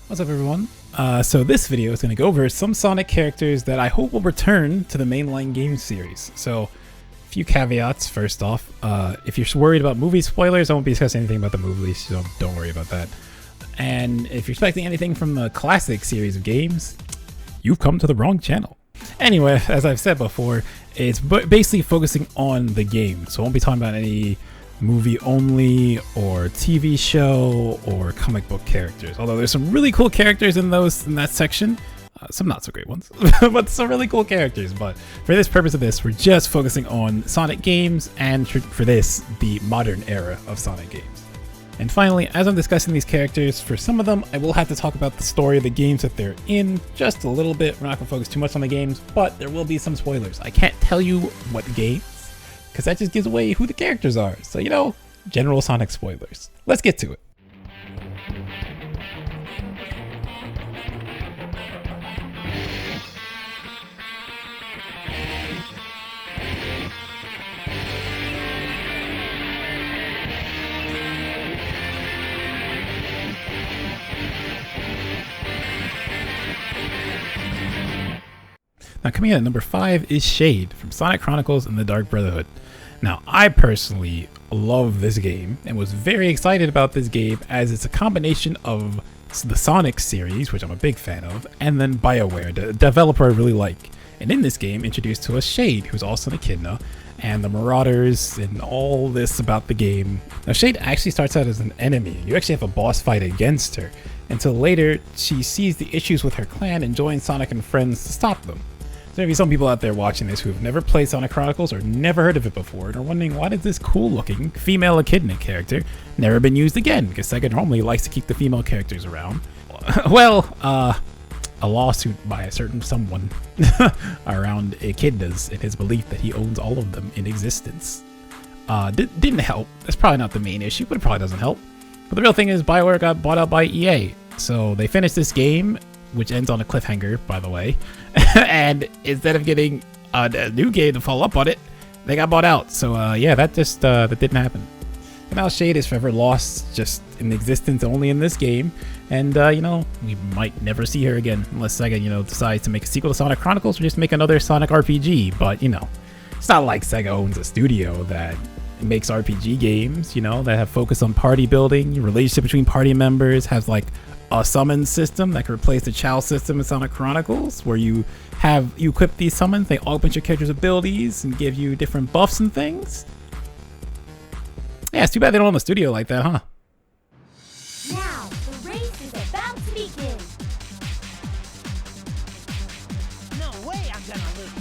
What's up, everyone? So this video is going to go over some Sonic characters that I hope will return to the mainline game series. So, a few caveats. First off, if you're worried about movie spoilers, I won't be discussing anything about the movies, so don't worry about that. And if you're expecting anything from the classic series of games, you've come to the wrong channel. Anyway, as I've said before, it's basically focusing on the game, so I won't be talking about any movie only or TV show or comic book characters, although there's some really cool characters in that section, some not so great ones but some really cool characters. But for this purpose of this, we're just focusing on Sonic games, and for this, the modern era of Sonic games. And finally, as I'm discussing these characters, for some of them I will have to talk about the story of the games that they're in just a little bit. We're not going to focus too much on the games, but there will be some spoilers. I can't tell you what game, because that just gives away who the characters are. So, you know, general Sonic spoilers. Let's get to it. Now, coming in at number 5 is Shade from Sonic Chronicles and the Dark Brotherhood. Now, I personally love this game and was very excited about this game, as it's a combination of the Sonic series, which I'm a big fan of, and then BioWare, the developer I really like. And in this game, introduced to us Shade, who's also an echidna, and the Marauders, and all this about the game. Now, Shade actually starts out as an enemy. You actually have a boss fight against her, until later she sees the issues with her clan and joins Sonic and friends to stop them. There may be some people out there watching this who have never played Sonic Chronicles or never heard of it before and are wondering, why did this cool looking female echidna character never been used again? Because Sega normally likes to keep the female characters around. Well, a lawsuit by a certain someone around echidnas and his belief that he owns all of them in existence didn't help. That's probably not the main issue, but it probably doesn't help. But the real thing is BioWare got bought out by EA. So they finished this game, which ends on a cliffhanger, by the way. And instead of getting a new game to follow up on it, they got bought out. So yeah, that didn't happen. And now Shade is forever lost, just in existence only in this game. And you know, we might never see her again unless Sega, you know, decides to make a sequel to Sonic Chronicles or just make another Sonic RPG. But you know, it's not like Sega owns a studio that makes RPG games, you know, that have focus on party building, relationship between party members, has like a summon system that can replace the Chow system in Sonic Chronicles, where you equip these summons, they augment your character's abilities and give you different buffs and things. Yeah, it's too bad they don't own a studio like that, huh? Now, the race is about to begin. No way I'm gonna lose.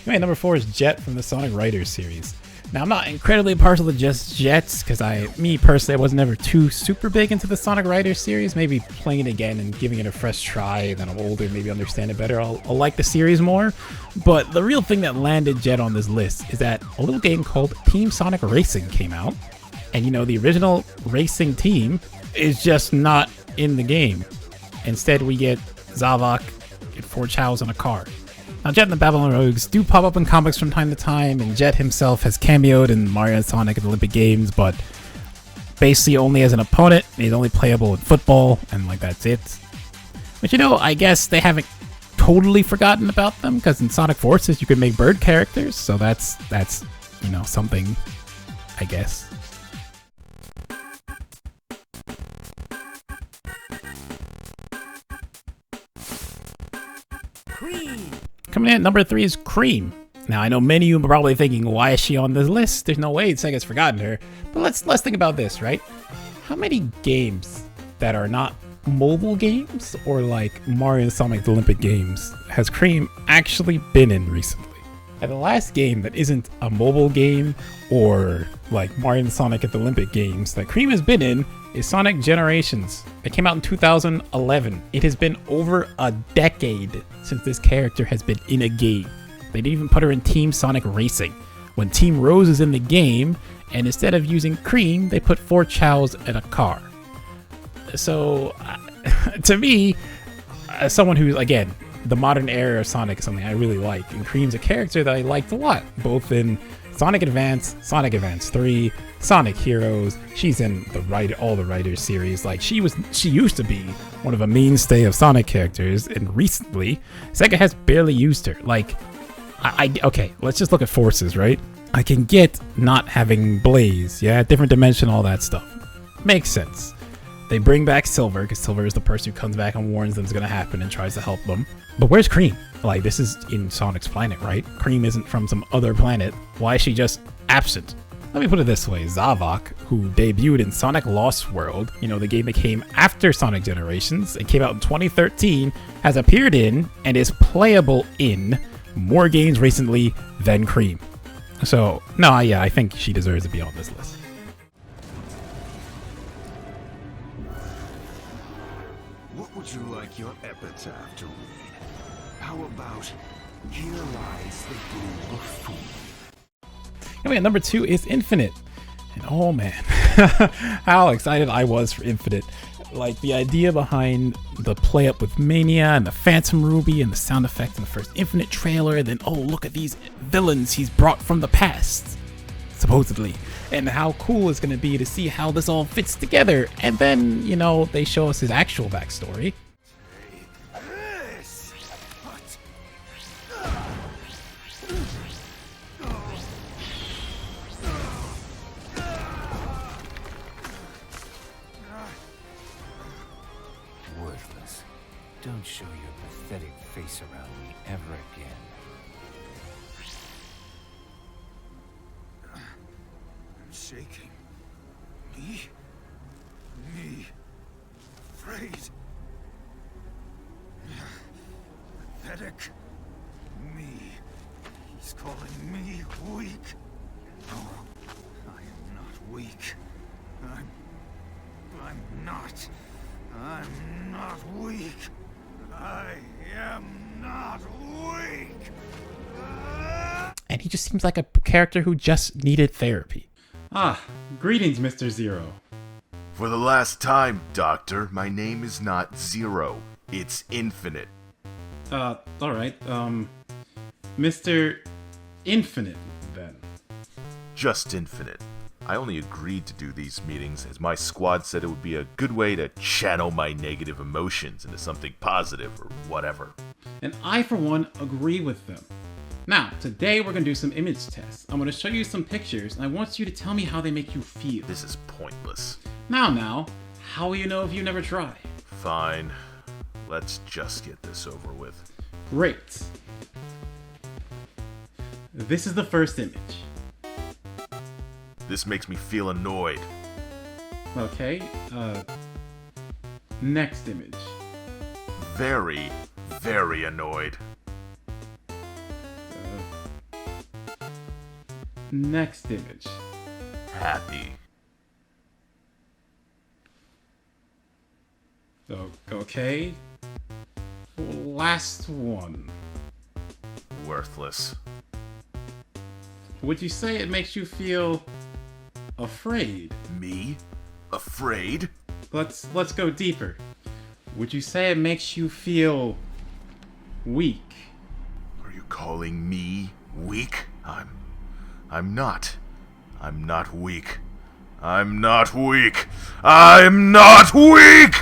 Anyway, number 4 is Jet from the Sonic Riders series. Now, I'm not incredibly partial to just Jets, because me personally, I was never too super big into the Sonic Riders series. Maybe playing it again and giving it a fresh try, and then I'm older, maybe understand it better, I'll like the series more. But the real thing that landed Jet on this list is that a little game called Team Sonic Racing came out. And you know, the original racing team is just not in the game. Instead, we get Zavok and 4 Chows in a car. Now, Jet and the Babylon Rogues do pop up in comics from time to time, and Jet himself has cameoed in Mario and Sonic at the Olympic Games, but basically only as an opponent. He's only playable in football, and like that's it. But you know, I guess they haven't totally forgotten about them, because in Sonic Forces you can make bird characters, so that's you know, something, I guess. Coming in at number 3 is Cream. Now, I know many of you are probably thinking, why is she on this list? There's no way Sega's forgotten her. But let's think about this, right? How many games that are not mobile games or like Mario and Sonic the Olympic Games has Cream actually been in recently? And the last game that isn't a mobile game or like Mario and Sonic at the Olympic Games that Cream has been in is Sonic Generations. It came out in 2011. It has been over a decade since this character has been in a game. They didn't even put her in Team Sonic Racing, when Team Rose is in the game, and instead of using Cream, they put 4 Chows in a car. So, to me, as someone who, again, the modern era of Sonic is something I really like, and Cream's a character that I liked a lot, both in Sonic Advance, Sonic Advance 3, Sonic Heroes. She's in all the Writers series. Like she used to be one of a mainstay of Sonic characters, and recently Sega has barely used her. Like, okay, let's just look at forces, right? I can get not having Blaze, yeah, different dimension, all that stuff. Makes sense. They bring back Silver, because Silver is the person who comes back and warns them it's gonna happen and tries to help them. But where's Cream? Like, this is in Sonic's planet, right? Cream isn't from some other planet. Why is she just absent? Let me put it this way. Zavok, who debuted in Sonic Lost World, you know, the game that came after Sonic Generations and came out in 2013, has appeared in and is playable in more games recently than Cream. So, no, yeah, I think she deserves to be on this list. What would you like your epitaph to read? How about, here lies the bowl of food. Anyway, number 2 is Infinite. And oh man, how excited I was for Infinite. Like, the idea behind the play up with Mania and the Phantom Ruby and the sound effects in the first Infinite trailer, and then, oh, look at these villains he's brought from the past, supposedly. And how cool it's going to be to see how this all fits together. And then, you know, they show us his actual backstory. Worthless. Don't show your pathetic face around me ever again. I'm shaking. Me. Afraid. Pathetic. Me. He's calling me weak. No, I am not weak. I'm not weak. I am not weak. And he just seems like a character who just needed therapy. Ah, greetings, Mr. Zero. For the last time, Doctor, my name is not Zero. It's Infinite. Alright, Mr. Infinite, then. Just Infinite. I only agreed to do these meetings as my squad said it would be a good way to channel my negative emotions into something positive or whatever. And I, for one, agree with them. Now, today we're going to do some image tests. I'm going to show you some pictures, and I want you to tell me how they make you feel. This is pointless. Now, how will you know if you never try? Fine. Let's just get this over with. Great. This is the first image. This makes me feel annoyed. Okay, next image. Very, very annoyed. Next image. Happy. Okay. Last one. Worthless. Would you say it makes you feel afraid? Me? Afraid? Let's go deeper. Would you say it makes you feel weak? Are you calling me weak? I'm not. I'm not weak. I'm not weak. I'm not weak!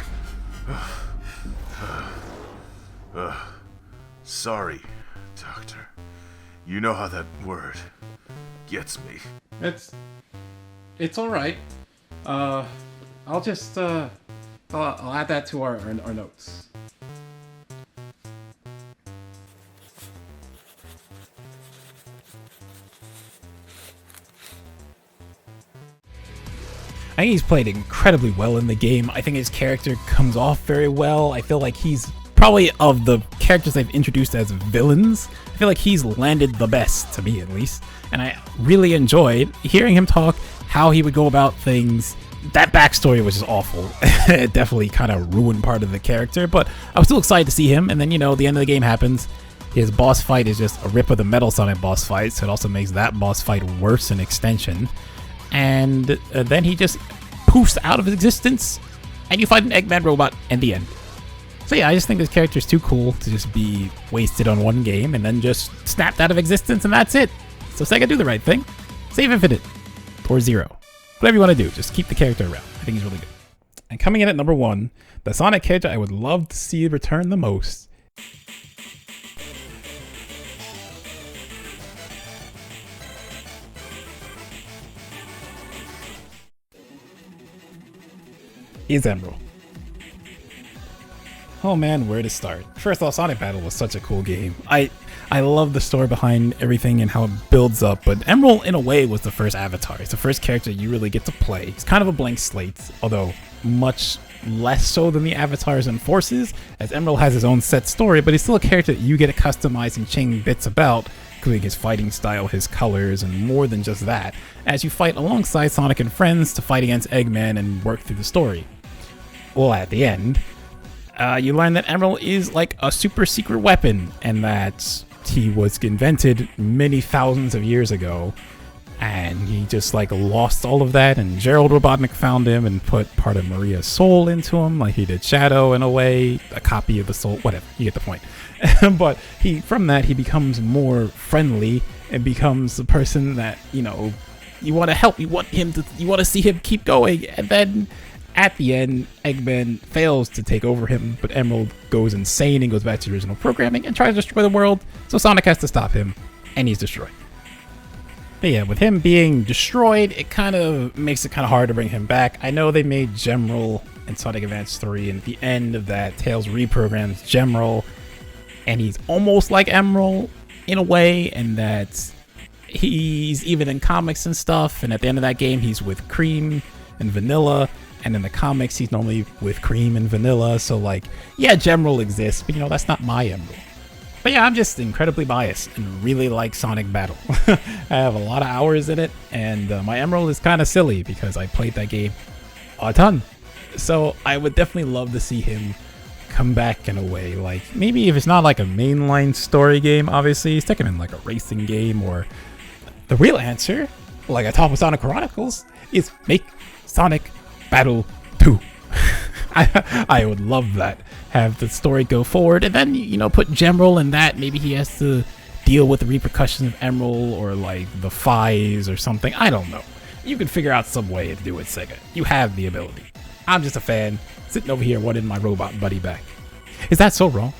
Sorry, Doctor. You know how that word gets me. It's alright. I'll just, I'll add that to our notes. I think he's played incredibly well in the game. I think his character comes off very well. I feel like he's probably, of the characters they've introduced as villains, I feel like he's landed the best, to me at least. And I really enjoyed hearing him talk, how he would go about things. That backstory was just awful. It definitely kind of ruined part of the character, but I was still excited to see him. And then, you know, the end of the game happens. His boss fight is just a rip of the Metal Sonic boss fight, so it also makes that boss fight worse in extension. And then he just poofs out of existence, and you fight an Eggman robot in the end. So yeah, I just think this character is too cool to just be wasted on one game and then just snapped out of existence, and that's it. So Sega, do the right thing. Save Infinite or 0. Whatever you want to do, just keep the character around. I think he's really good. And coming in at number 1, the Sonic character I would love to see return the most is Emerl. Oh man, where to start? First off, Sonic Battle was such a cool game. I love the story behind everything and how it builds up, but Emerl in a way was the first avatar. He's the first character you really get to play. He's kind of a blank slate, although much less so than the avatars and forces, as Emerl has his own set story, but he's still a character that you get to customize and change bits about, including his fighting style, his colors, and more than just that, as you fight alongside Sonic and friends to fight against Eggman and work through the story. Well, at the end, you learn that Emerl is like a super secret weapon, and that he was invented many thousands of years ago, and he just like lost all of that, and Gerald Robotnik found him and put part of Maria's soul into him, like he did Shadow in a way, a copy of the soul, whatever, you get the point. But from that he becomes more friendly and becomes the person that, you know, you want to help, you want to see him keep going, and then at the end, Eggman fails to take over him, but Emerl goes insane and goes back to the original programming and tries to destroy the world, so Sonic has to stop him, and he's destroyed. But yeah, with him being destroyed, it kind of makes it kind of hard to bring him back. I know they made Gemerl in Sonic Advance 3, and at the end of that, Tails reprograms Gemerl, and he's almost like Emerl in a way, and that he's even in comics and stuff, and at the end of that game, he's with Cream and Vanilla, and in the comics, he's normally with Cream and Vanilla, so like, yeah, Gemerl exists, but you know, that's not my Emerl. But yeah, I'm just incredibly biased and really like Sonic Battle. I have a lot of hours in it, and my Emerl is kind of silly because I played that game a ton. So I would definitely love to see him come back in a way. Like, maybe if it's not like a mainline story game, obviously, stick him in like a racing game, or the real answer, like a Top of Sonic Chronicles, is make Sonic Battle 2. I would love that. Have the story go forward, and then, you know, put Gemerl in that. Maybe he has to deal with the repercussions of Emerl, or like the Phi's or something. I don't know. You can figure out some way to do it, Sega. You have the ability. I'm just a fan, sitting over here wanting my robot buddy back. Is that so wrong?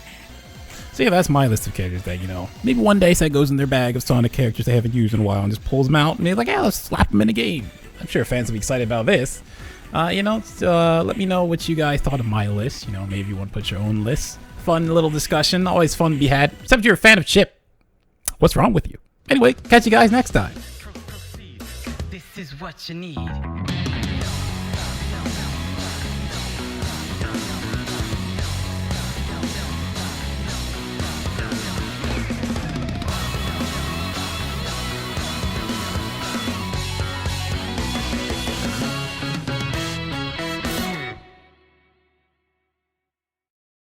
So yeah, that's my list of characters that, you know, maybe one day Sega goes in their bag of Sonic characters they haven't used in a while and just pulls them out, and they're like, yeah, let's slap them in a game. I'm sure fans will be excited about this. You know, let me know what you guys thought of my list. You know, maybe you want to put your own list. Fun little discussion, always fun to be had. Except if you're a fan of Chip. What's wrong with you? Anyway, catch you guys next time. Proceed. This is what you need.